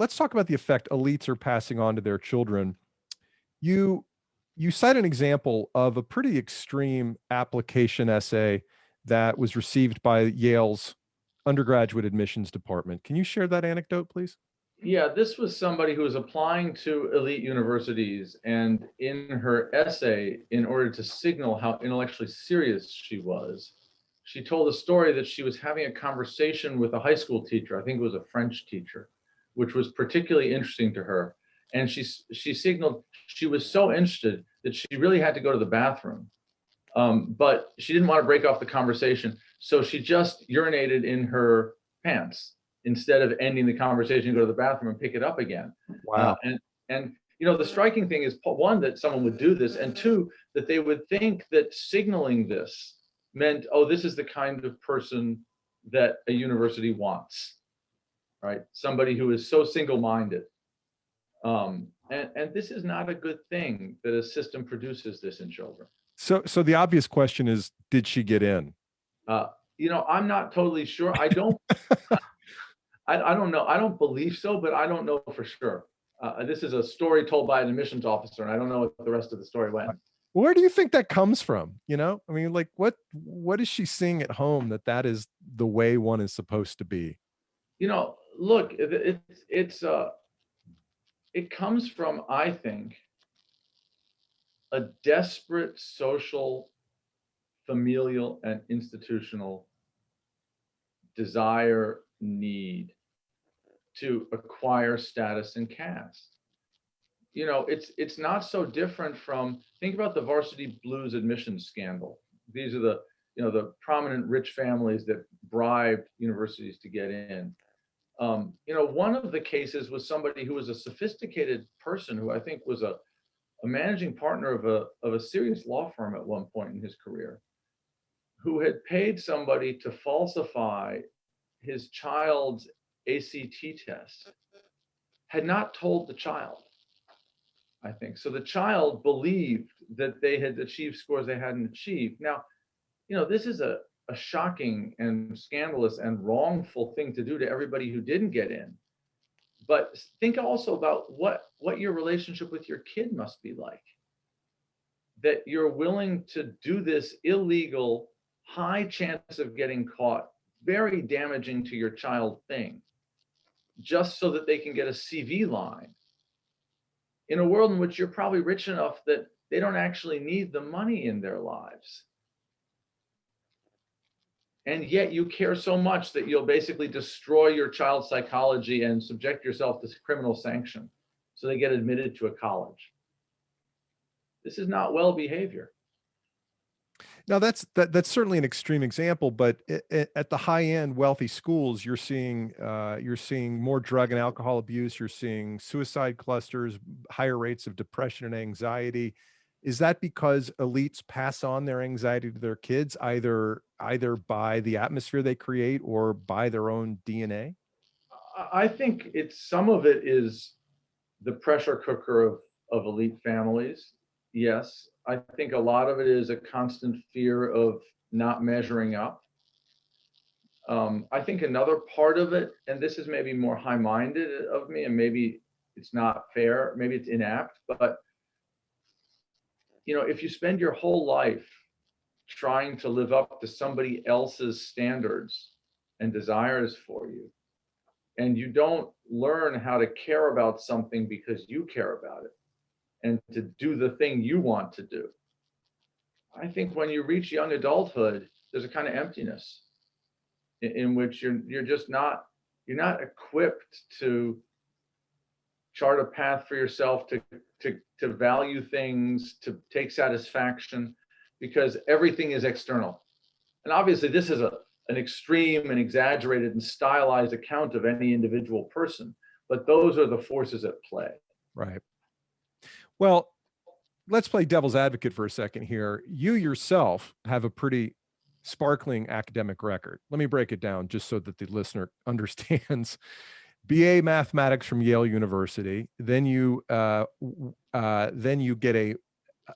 let's talk about the effect elites are passing on to their children. You you cite an example of a pretty extreme application essay that was received by Yale's undergraduate admissions department. Can you share that anecdote, please? Yeah, this was somebody who was applying to elite universities, and in her essay, in order to signal how intellectually serious she was, she told a story that she was having a conversation with a high school teacher, I think it was a French teacher, which was particularly interesting to her. And she signaled she was so interested that she really had to go to the bathroom. But she didn't want to break off the conversation. So she just urinated in her pants instead of ending the conversation, go to the bathroom and pick it up again. Wow. And you know, the striking thing is, one, that someone would do this, and two, that they would think that signaling this meant, oh, this is the kind of person that a university wants, right? Somebody who is so single-minded. And this is not a good thing that a system produces this in children. So the obvious question is, did she get in? You know, I'm not totally sure. I don't know. I don't believe so, but I don't know for sure. This is a story told by an admissions officer, and I don't know what the rest of the story went. Where do you think that comes from? You know, I mean, like, what is she seeing at home that is the way one is supposed to be? You know, look, it comes from, I think, a desperate social, familial, and institutional desire, need to acquire status and caste. You know, it's not so different from, think about the Varsity Blues admissions scandal. These are the prominent rich families that bribed universities to get in. You know, one of the cases was somebody who was a sophisticated person who I think was a managing partner of a serious law firm at one point in his career, who had paid somebody to falsify his child's ACT test, had not told the child, I think. So the child believed that they had achieved scores they hadn't achieved. Now, you know, this is a shocking and scandalous and wrongful thing to do to everybody who didn't get in. But think also about what your relationship with your kid must be like. That you're willing to do this illegal, high chance of getting caught, very damaging to your child thing, just so that they can get a CV line, in a world in which you're probably rich enough that they don't actually need the money in their lives. And yet you care so much that you'll basically destroy your child's psychology and subject yourself to criminal sanction so they get admitted to a college. This is not well behavior. Now that's certainly an extreme example, but at the high end wealthy schools, you're seeing more drug and alcohol abuse. You're seeing suicide clusters, higher rates of depression and anxiety. Is that because elites pass on their anxiety to their kids, either by the atmosphere they create or by their own DNA? I think some of it is the pressure cooker of elite families. Yes, I think a lot of it is a constant fear of not measuring up. I think another part of it, and this is maybe more high-minded of me, and maybe it's not fair, maybe it's inapt, but you know, if you spend your whole life trying to live up to somebody else's standards and desires for you, and you don't learn how to care about something because you care about it, and to do the thing you want to do, I think when you reach young adulthood, there's a kind of emptiness in which you're not equipped to chart a path for yourself, to value things, to take satisfaction, because everything is external. And obviously this is an extreme and exaggerated and stylized account of any individual person, but those are the forces at play. Right. Well, let's play devil's advocate for a second here. You yourself have a pretty sparkling academic record. Let me break it down just so that the listener understands. BA Mathematics from Yale University. Then you get a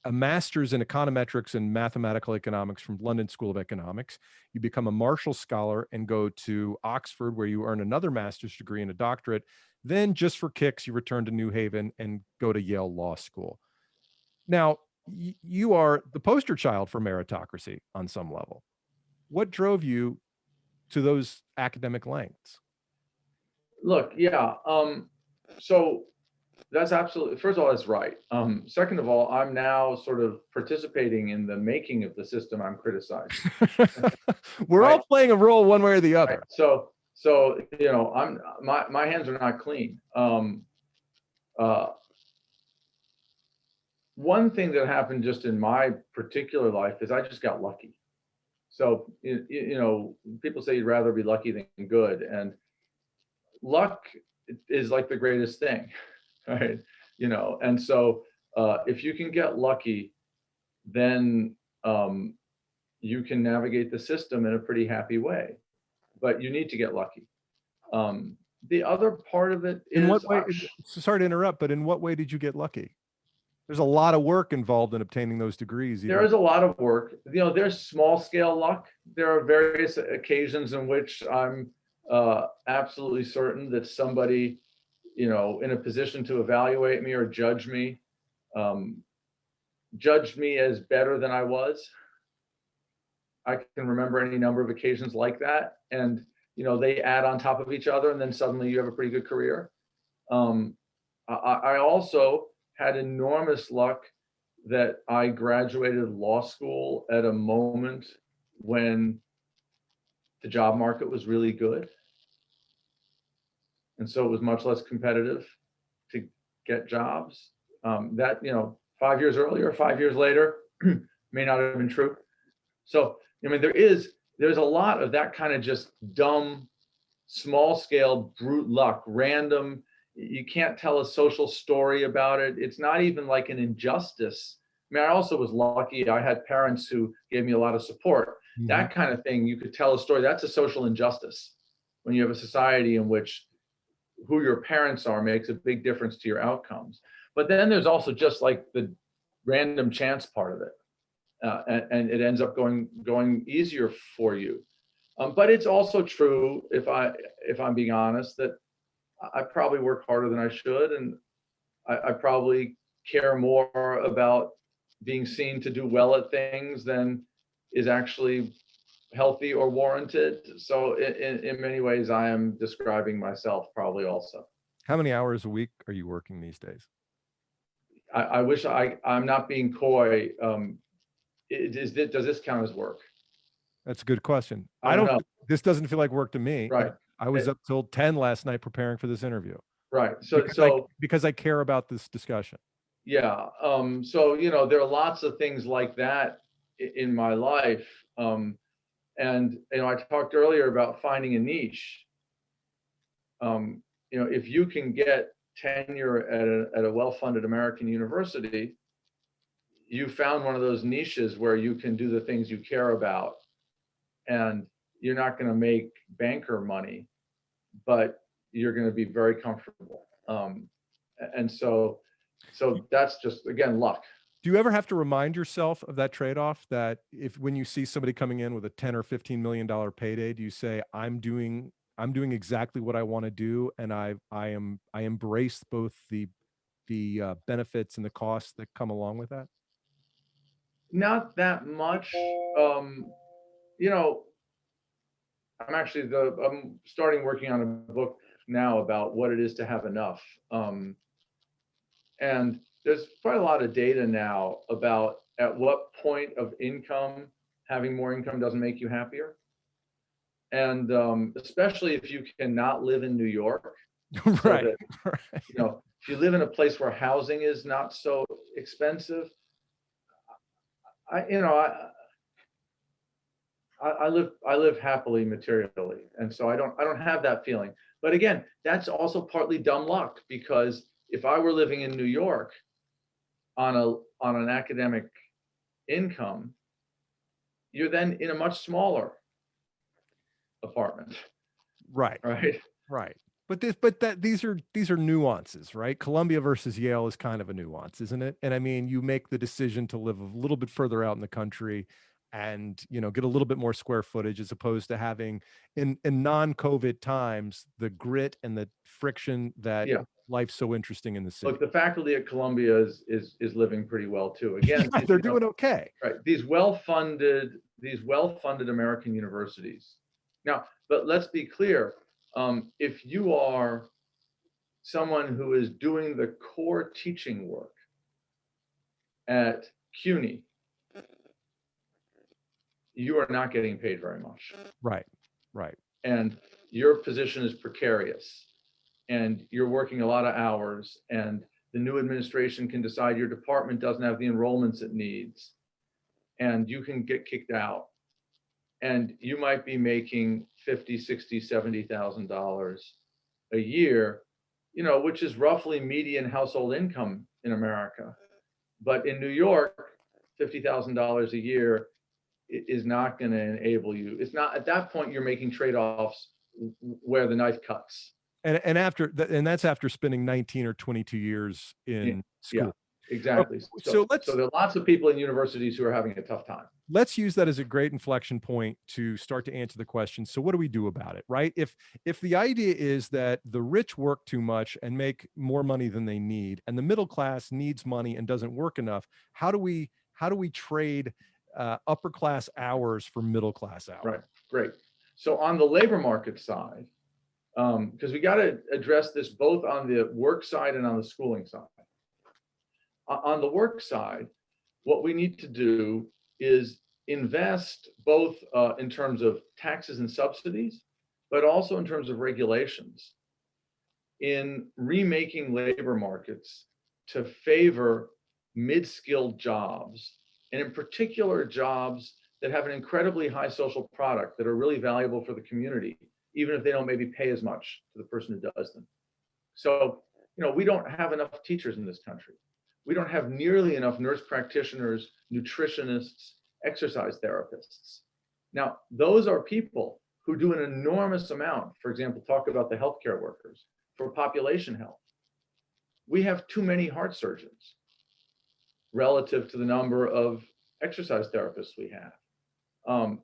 a master's in econometrics and mathematical economics from London School of Economics. You become a Marshall Scholar and go to Oxford, where you earn another master's degree and a doctorate. Then, just for kicks, you return to New Haven and go to Yale Law School. Now, you are the poster child for meritocracy on some level. What drove you to those academic lengths? Look, yeah. So that's absolutely, first of all, that's right. Second of all, I'm now sort of participating in the making of the system I'm criticizing. We're Right? all playing a role one way or the Right. other. So my hands are not clean. One thing that happened just in my particular life is I just got lucky. So people say you'd rather be lucky than good, and luck is like the greatest thing, right? And so if you can get lucky, then you can navigate the system in a pretty happy way. But you need to get lucky. The other part of it In what is, way? Sorry to interrupt, but in what way did you get lucky? There's a lot of work involved in obtaining those degrees. there is a lot of work. There's small scale luck. There are various occasions in which I'm absolutely certain that somebody, in a position to evaluate me or judge me, judged me as better than I was. I can remember any number of occasions like that, and they add on top of each other, and then suddenly you have a pretty good career. I also had enormous luck that I graduated law school at a moment when the job market was really good, and so it was much less competitive to get jobs. That 5 years earlier, 5 years later, may not have been true. So there's a lot of that kind of just dumb, small scale brute luck, random. You can't tell a social story about it. It's not even like an injustice. I also was lucky. I had parents who gave me a lot of support. Mhm. That kind of thing, you could tell a story. That's a social injustice. When you have a society in which who your parents are makes a big difference to your outcomes. But then there's also just like the random chance part of it. And it ends up going easier for you. But it's also true, if I'm being honest, that I probably work harder than I should, and I probably care more about being seen to do well at things than is actually healthy or warranted. So in many ways, I am describing myself probably also. How many hours a week are you working these days? I wish I'm not being coy. Does this count as work? That's a good question. I don't know. This doesn't feel like work to me. Right. I was up till 10 last night preparing for this interview. Right. Because I care about this discussion. Yeah. So there are lots of things like that in my life. And I talked earlier about finding a niche. If you can get tenure at a well-funded American university, you found one of those niches where you can do the things you care about, and you're not going to make banker money, but you're going to be very comfortable. And so that's just, again, luck. Do you ever have to remind yourself of that trade-off, that when you see somebody coming in with a $10 or $15 million payday, do you say, I'm doing exactly what I want to do, and I embrace both the benefits and the costs that come along with that? Not that much. I'm starting working on a book now about what it is to have enough. And there's quite a lot of data now about at what point of income having more income doesn't make you happier. And especially if you cannot live in New York. Right. If you live in a place where housing is not so expensive, I live happily materially, and so I don't have that feeling. But again, that's also partly dumb luck, because if I were living in New York on an academic income, you're then in a much smaller apartment. Right. Right. Right. these are nuances, right? Columbia versus Yale is kind of a nuance, isn't it? And I mean, you make the decision to live a little bit further out in the country and, get a little bit more square footage as opposed to having in non-COVID times, the grit and the friction that Yeah. life's so interesting in the Look, city. the faculty at Columbia is living pretty well too. Again, Yeah, they're doing okay. right, these well-funded American universities. Now, but let's be clear, if you are someone who is doing the core teaching work at CUNY, you are not getting paid very much. Right. Right. And your position is precarious. And you're working a lot of hours, and the new administration can decide your department doesn't have the enrollments it needs, and you can get kicked out. And you might be making $50, $60, $70,000 a year, which is roughly median household income in America. But in New York, $50,000 a year is not going to enable you. It's not, at that point, you're making trade-offs where the knife cuts. And that's after spending 19 or 22 years in Yeah, school. exactly. So So there are lots of people in universities who are having a tough time. let's use that as a great inflection point to start to answer the question. So what do we do about it, right? If the idea is that the rich work too much and make more money than they need, and the middle class needs money and doesn't work enough, how do we trade upper class hours for middle class hours? Right, great. So on the labor market side, because we got to address this both on the work side and on the schooling side. On the work side, what we need to do is invest both in terms of taxes and subsidies, but also in terms of regulations in remaking labor markets to favor mid-skilled jobs, and in particular jobs that have an incredibly high social product that are really valuable for the community, even if they don't maybe pay as much to the person who does them. So, we don't have enough teachers in this country. We don't have nearly enough nurse practitioners, nutritionists, exercise therapists. Now, those are people who do an enormous amount. For example, talk about the healthcare workers for population health. We have too many heart surgeons relative to the number of exercise therapists we have.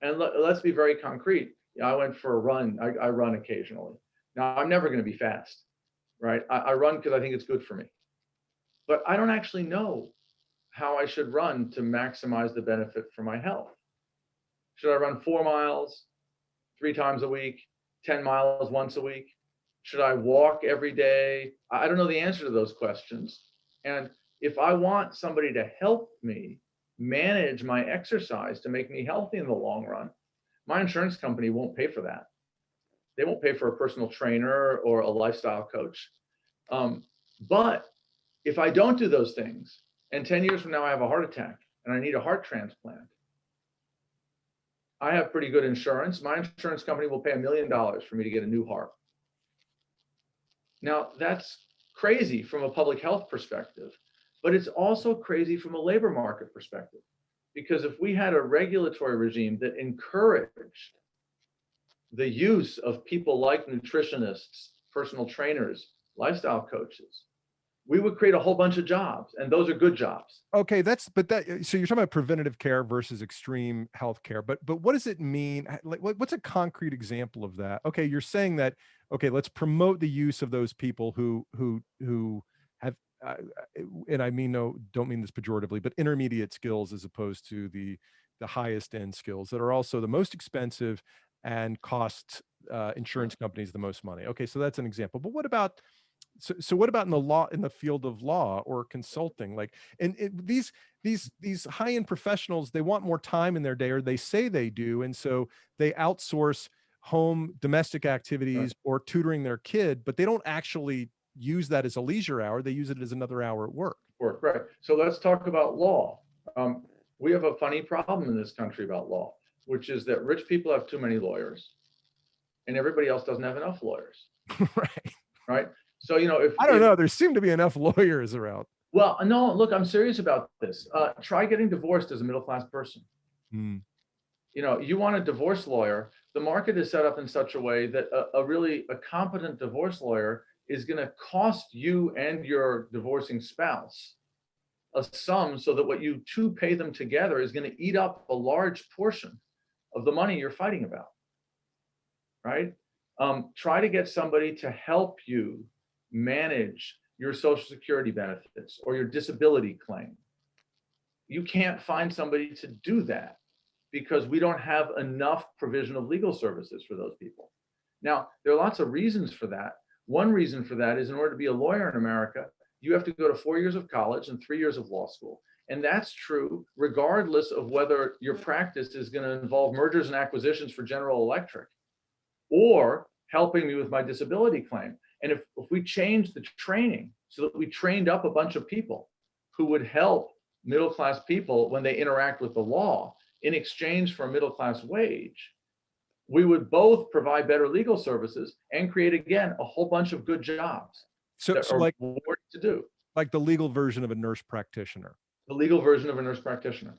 And let's be very concrete. I went for a run. I run occasionally. Now, I'm never going to be fast, right? I run because I think it's good for me. But I don't actually know how I should run to maximize the benefit for my health. Should I run 4 miles 3 times a week, 10 miles once a week? Should I walk every day? I don't know the answer to those questions. And if I want somebody to help me manage my exercise to make me healthy in the long run, my insurance company won't pay for that. They won't pay for a personal trainer or a lifestyle coach. But if I don't do those things, and 10 years from now I have a heart attack and I need a heart transplant, I have pretty good insurance. My insurance company will pay $1 million for me to get a new heart. Now, that's crazy from a public health perspective, but it's also crazy from a labor market perspective. Because if we had a regulatory regime that encouraged the use of people like nutritionists, personal trainers, lifestyle coaches, we would create a whole bunch of jobs, and those are good jobs. Okay, so you're talking about preventative care versus extreme health care, but what does it mean? Like, what's a concrete example of that? Okay, you're saying that, okay, let's promote the use of those people who have, and I mean, don't mean this pejoratively, but intermediate skills as opposed to the highest end skills that are also the most expensive and cost insurance companies the most money. Okay, so that's an example. But what about what about in the field of law or consulting? Like, and these high-end professionals, they want more time in their day, or they say they do, and so they outsource home domestic activities or tutoring their kid, but they don't actually use that as a leisure hour. They use it as another hour at work. Right. So let's talk about law. We have a funny problem in this country about law, which is that rich people have too many lawyers, and everybody else doesn't have enough lawyers. Right. So, if I don't know, there seem to be enough lawyers around. Well, no, look, I'm serious about this. Try getting divorced as a middle-class person. You want a divorce lawyer the market is set up in such a way that a competent divorce lawyer is going to cost you and your divorcing spouse a sum, so that what you two pay them together is going to eat up a large portion of the money you're fighting about, right? Try to get somebody to help you manage your Social Security benefits or your disability claim. You can't find somebody to do that because we don't have enough provision of legal services for those people. Now, there are lots of reasons for that. One reason for that is, in order to be a lawyer in America, you have to go to 4 years of college and 3 years of law school. And that's true regardless of whether your practice is going to involve mergers and acquisitions for General Electric or helping me with my disability claim. And if we change the training so that we trained up a bunch of people who would help middle-class people when they interact with the law in exchange for a middle-class wage, we would both provide better legal services and create, again, a whole bunch of good jobs So, that so are like rewarding to do. like the legal version of a nurse practitioner. The legal version of a nurse practitioner.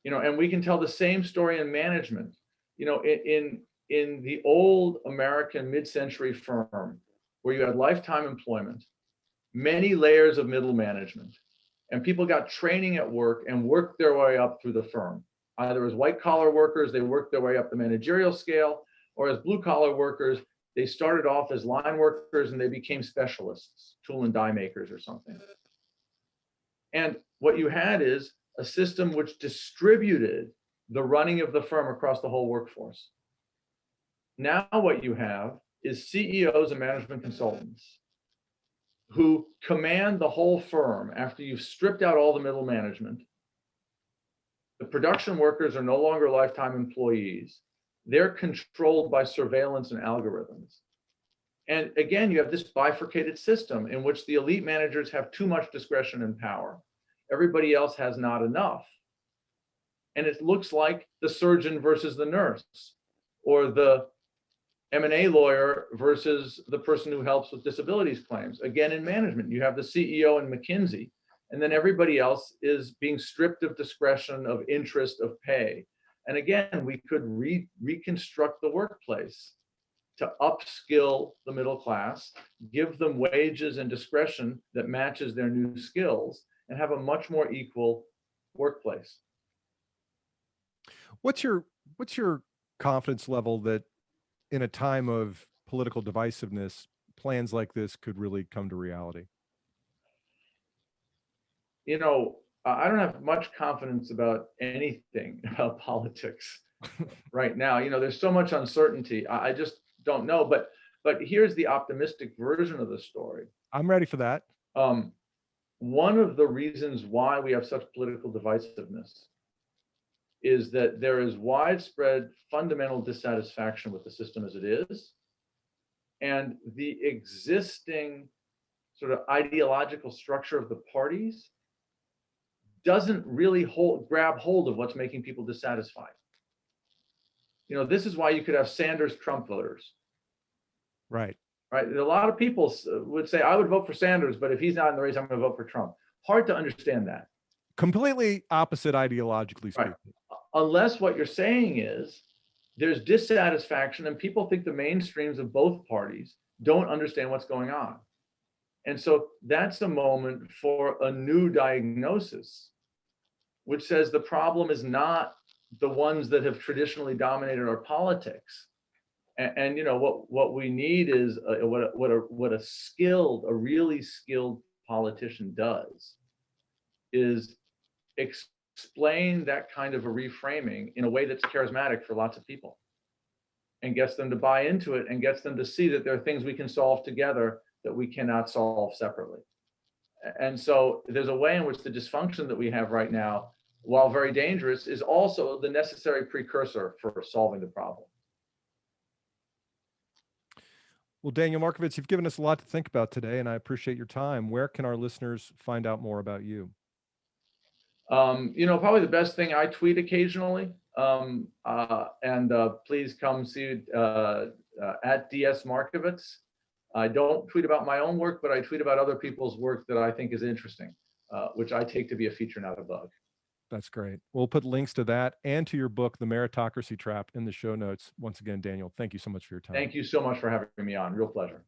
And we can tell the same story in management. In the old American mid-century firm, where you had lifetime employment, many layers of middle management, and people got training at work and worked their way up through the firm. Either as white-collar workers, they worked their way up the managerial scale, or as blue-collar workers, they started off as line workers and they became specialists, tool and die makers or something. And what you had is a system which distributed the running of the firm across the whole workforce. Now what you have is CEOs and management consultants who command the whole firm after you've stripped out all the middle management. The production workers are no longer lifetime employees. They're controlled by surveillance and algorithms. And again, you have this bifurcated system in which the elite managers have too much discretion and power. Everybody else has not enough. And it looks like the surgeon versus the nurse, or the M&A lawyer versus the person who helps with disabilities claims. Again, in management, you have the CEO and McKinsey, and then everybody else is being stripped of discretion, of interest, of pay. And again, we could reconstruct the workplace to upskill the middle class, give them wages and discretion that matches their new skills, and have a much more equal workplace. What's your confidence level that in a time of political divisiveness, plans like this could really come to reality? I don't have much confidence about anything about politics right now. There's so much uncertainty. I just don't know. But here's the optimistic version of the story. I'm ready for that. One of the reasons why we have such political divisiveness is that there is widespread fundamental dissatisfaction with the system as it is. And the existing sort of ideological structure of the parties doesn't really grab hold of what's making people dissatisfied. This is why you could have Sanders Trump voters. Right. Right. A lot of people would say, I would vote for Sanders, but if he's not in the race, I'm going to vote for Trump. Hard to understand that. Completely opposite ideologically speaking. Right. Unless what you're saying is there's dissatisfaction and people think the mainstreams of both parties don't understand what's going on. And so that's a moment for a new diagnosis, which says the problem is not the ones that have traditionally dominated our politics. And what we need is what a really skilled politician does is explain that kind of a reframing in a way that's charismatic for lots of people and gets them to buy into it and gets them to see that there are things we can solve together that we cannot solve separately. And so there's a way in which the dysfunction that we have right now, while very dangerous, is also the necessary precursor for solving the problem. Well, Daniel Markovits, you've given us a lot to think about today, and I appreciate your time. Where can our listeners find out more about you? Probably the best thing, I tweet occasionally. Please come see at DS Markovits. I don't tweet about my own work, but I tweet about other people's work that I think is interesting, which I take to be a feature, not a bug. That's great. We'll put links to that and to your book, The Meritocracy Trap, in the show notes. Once again, Daniel, thank you so much for your time. Thank you so much for having me on. Real pleasure.